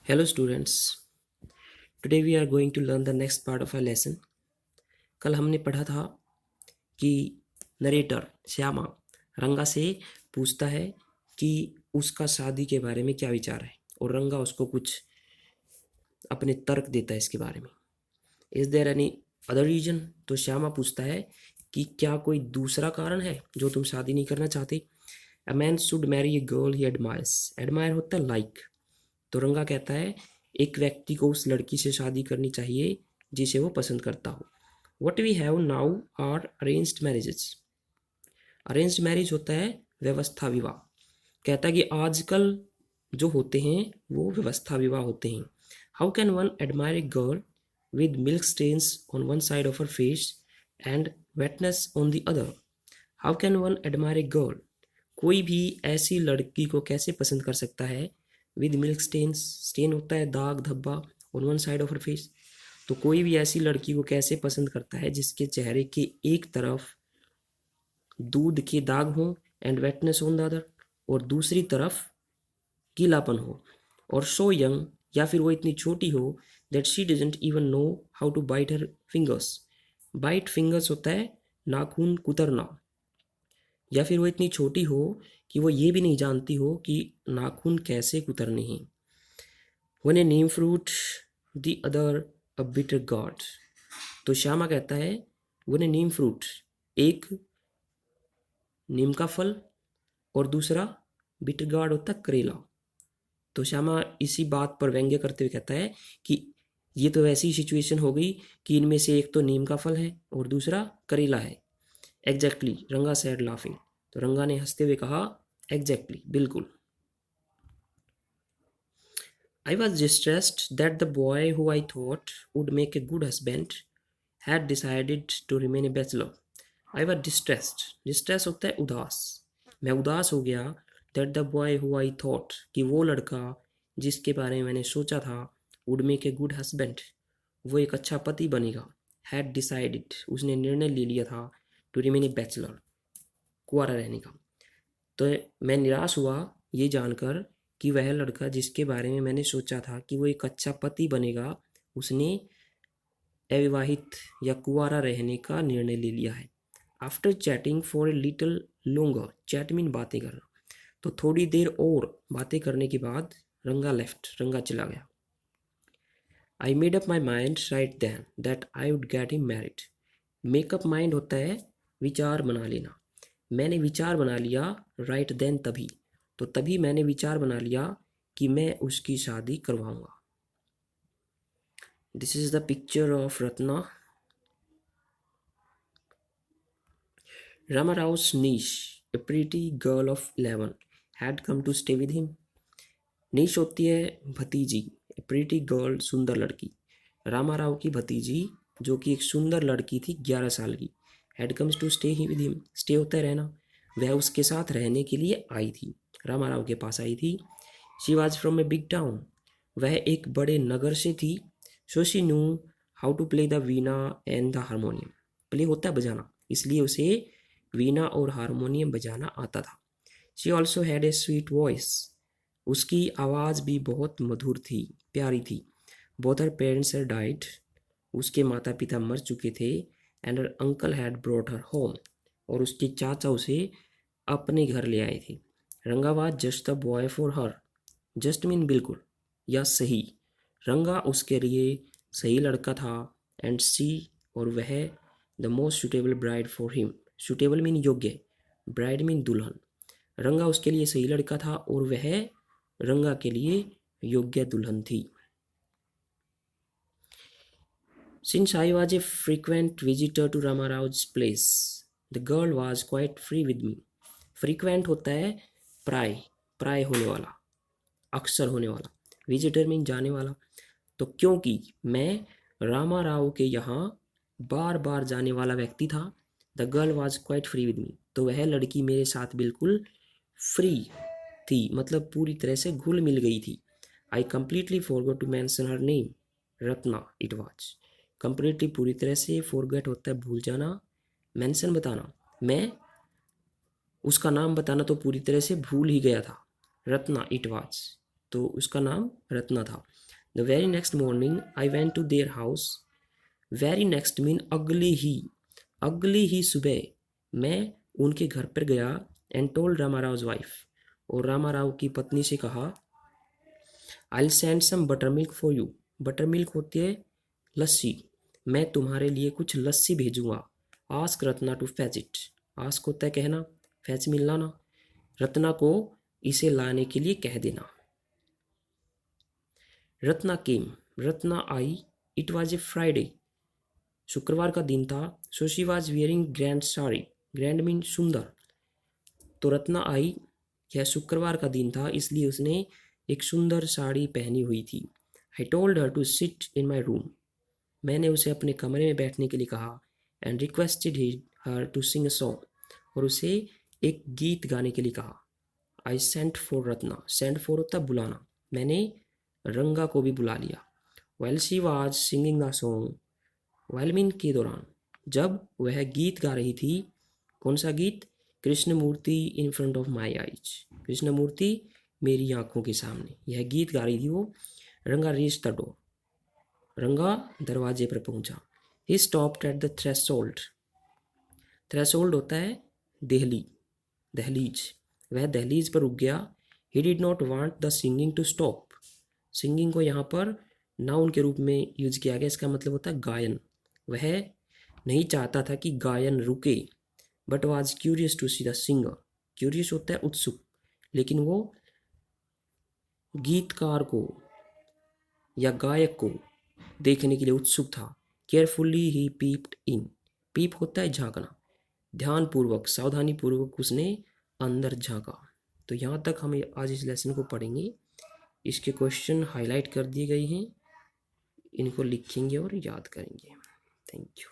Hello students, today we are going to learn the next part of our lesson. कल हमने पढ़ा था कि नरेटर श्यामा रंगा से पूछता है कि उसका शादी के बारे में क्या विचार है और रंगा उसको कुछ अपने तर्क देता है इसके बारे में। Is there any other reason? तो श्यामा पूछता है कि क्या कोई दूसरा कारण है जो तुम शादी नहीं करना चाहते। A man should Mary a girl he admires. Admire होता है लाइक। तो रंगा कहता है एक व्यक्ति को उस लड़की से शादी करनी चाहिए जिसे वो पसंद करता हो। What we have now are arranged marriages. Arranged marriage होता है व्यवस्था विवाह। कहता है कि आजकल जो होते हैं वो व्यवस्था विवाह होते हैं। How can one admire a girl with milk stains on one side of her face and wetness on the other. How can one admire a girl, कोई भी ऐसी लड़की को कैसे पसंद कर सकता है विद मिल्क स्टेन्स। स्टेन होता है दाग धब्बा, on one side of her face. तो कोई भी ऐसी लड़की को कैसे पसंद करता है जिसके चेहरे के एक तरफ दूध के दाग हो and wetness on the other, और दूसरी तरफ गीलापन हो, और सो यंग, या फिर वो इतनी छोटी हो that she doesn't even know how to bite her fingers. Bite fingers होता है नाखून कुतरना, या फिर वो इतनी छोटी हो कि वो ये भी नहीं जानती हो कि नाखून कैसे कुतरने हैं। One A Neem fruit the other a bitter gourd. तो श्यामा कहता है वन ए नीम फ्रूट, एक नीम का फल और दूसरा बिटर गॉड होता है करेला। तो श्यामा इसी बात पर व्यंग्य करते हुए कहता है कि ये तो ऐसी सिचुएशन हो गई कि इनमें से एक तो नीम का फल है और दूसरा करेला है। एग्जैक्टली, रंगा सैड लाफिंग। तो रंगा ने हंसते हुए कहा एग्जैक्टली, बिल्कुल। I was distressed that the boy who I thought would make a good husband had decided to remain a bachelor. I was distressed. Distress होता है उदास। मैं उदास हो गया that the boy who I thought, कि वो लड़का जिसके बारे में मैंने सोचा था would make a good husband, वो एक अच्छा पति बनेगा। had decided, उसने निर्णय ले लिया था to remain a bachelor, कुंवारा रहने का। तो मैं निराश हुआ ये जानकर कि वह लड़का जिसके बारे में मैंने सोचा था कि वो एक अच्छा पति बनेगा, उसने अविवाहित या कुंवारा रहने का निर्णय ले लिया है। After chatting for a little longer, chat mean बातें करना, तो थोड़ी देर और बातें करने के बाद रंगा लेफ्ट, रंगा चला गया। I made up my mind right then that I would get him married. Make up mind होता है विचार बना लेना। मैंने विचार बना लिया राइट देन, तभी, तो तभी मैंने विचार बना लिया कि मैं उसकी शादी करवाऊंगा। This is the picture of Ratna. Ramarao's niece, a pretty girl of 11, had come to stay with him. निश होती है भतीजी, प्रीटी गर्ल सुंदर लड़की। रामाराव की भतीजी जो कि एक सुंदर लड़की थी 11 साल की, had comes to stay he with him, stay होता है रहना, वह उसके साथ रहने के लिए आई थी, रामाराव के पास आई थी। She was from a big town, वह एक बड़े नगर से थी। So she knew how to play the veena and the harmonium. Play होता है बजाना, इसलिए उसे वीणा और हारमोनियम बजाना आता था। She also had a sweet voice, उसकी आवाज़ भी बहुत मधुर थी, प्यारी थी। बोथ हर पेरेंट्स हर डाइड, उसके माता पिता मर चुके थे। And her uncle had brought her home, और उसके चाचा उसे अपने घर ले आए थे। रंगा was just the boy for her, just mean बिल्कुल या सही, रंगा उसके लिए सही लड़का था। एंड सी, और वह the most suitable bride for him. Suitable mean योग्य, ब्राइड मीन दुल्हन। रंगा उसके लिए सही लड़का था और वह रंगा के लिए योग्य दुल्हन थी। Since I was a frequent visitor to Ramarao's place, the girl was quite free with me. Frequent होता है प्राय, प्राय होने वाला, अक्सर होने वाला। विजिटर मीन जाने वाला। तो क्योंकि मैं रामा राव के यहाँ बार बार जाने वाला व्यक्ति था, the girl was quite free with me, तो वह लड़की मेरे साथ बिल्कुल फ्री थी, मतलब पूरी तरह से घुल मिल गई थी। I completely forgot to mention her name, Ratna it was. Completely पूरी तरह से, फॉरगेट होता है भूल जाना, मेंशन बताना, मैं उसका नाम बताना तो पूरी तरह से भूल ही गया था। रत्ना इट वॉज, तो उसका नाम रत्ना था। The very next morning I went to their house. Very next mean अगली ही सुबह मैं उनके घर पर गया। And told Rama Rao wife, और रामा राव की पत्नी से कहा, I send some buttermilk for you. Buttermilk होती है लस्सी, मैं तुम्हारे लिए कुछ लस्सी भेजूंगा। Ask Ratna to fetch it. Ask होता है कहना, फैच मिलना ना। रत्ना को इसे लाने के लिए कह देना। रत्ना केम, रत्ना आई। इट वॉज ए फ्राइडे, शुक्रवार का दिन था। So she was wearing grand sari. Grand mean सुंदर। तो रत्ना आई, यह शुक्रवार का दिन था, इसलिए उसने एक सुंदर साड़ी पहनी हुई थी। I told her to sit in my room. मैंने उसे अपने कमरे में बैठने के लिए कहा। And requested her to sing a song, और उसे एक गीत गाने के लिए कहा। I sent for Ratna. Sent for होता बुलाना, मैंने रंगा को भी बुला लिया। Well she was singing the song, well mean के दौरान, जब वह गीत गा रही थी। कौन सा गीत? Krishnamurti in front of my eyes. Krishnamurti मेरी आंखों के सामने, यह गीत गा रही थी वो। रंगा रीच्ड द डोर, रंगा दरवाजे पर पहुंचा। He stopped at the threshold. Threshold होता है देहली, दहलीज। वह दहलीज पर रुक गया। He did not want the singing to stop. Singing को यहाँ पर नाउन के रूप में यूज किया गया, इसका मतलब होता है गायन। वह नहीं चाहता था कि गायन रुके, but was curious to see the singer. Curious होता है उत्सुक, लेकिन वो गीतकार को या गायक को देखने के लिए उत्सुक था। केयरफुली ही पीप्ड इन। पीप होता है झांकना, ध्यानपूर्वक सावधानीपूर्वक उसने अंदर झांका। तो यहाँ तक हम आज इस लेसन को पढ़ेंगे। इसके क्वेश्चन हाईलाइट कर दिए गए हैं, इनको लिखेंगे और याद करेंगे। Thank you.